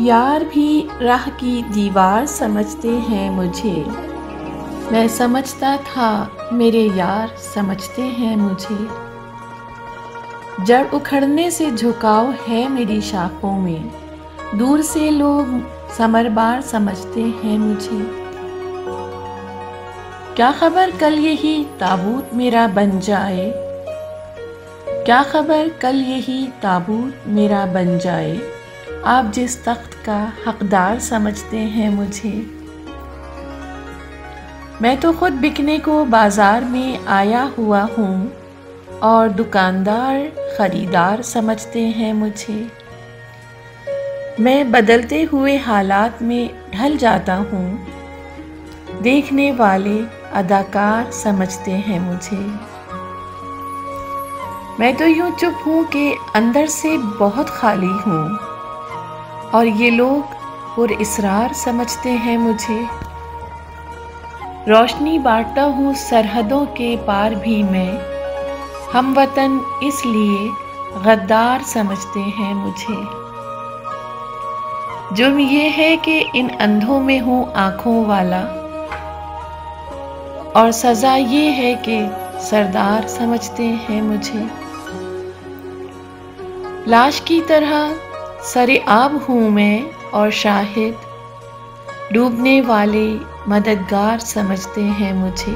यार भी राह की दीवार समझते हैं मुझे। मैं समझता था मेरे यार समझते हैं मुझे। जड़ उखड़ने से झुकाव है मेरी शाखों में। दूर से लोग समरबार समझते हैं मुझे। क्या खबर कल यही ताबूत मेरा बन जाए। क्या खबर कल यही ताबूत मेरा बन जाए। आप जिस तख्त का हकदार समझते हैं मुझे। मैं तो खुद बिकने को बाजार में आया हुआ हूँ और दुकानदार खरीदार समझते हैं मुझे। मैं बदलते हुए हालात में ढल जाता हूँ। देखने वाले अदाकार समझते हैं मुझे। मैं तो यूं चुप हूँ कि अंदर से बहुत खाली हूँ और ये लोग पुरइसरार समझते हैं मुझे। रोशनी बांटता हूँ सरहदों के पार भी मैं। हम वतन इसलिए गद्दार समझते हैं मुझे। जुर्म ये है कि इन अंधों में हूँ आँखों वाला और सज़ा ये है कि सरदार समझते हैं मुझे। लाश की तरह सरे आब हूँ मैं और शाहिद डूबने वाले मददगार समझते हैं मुझे।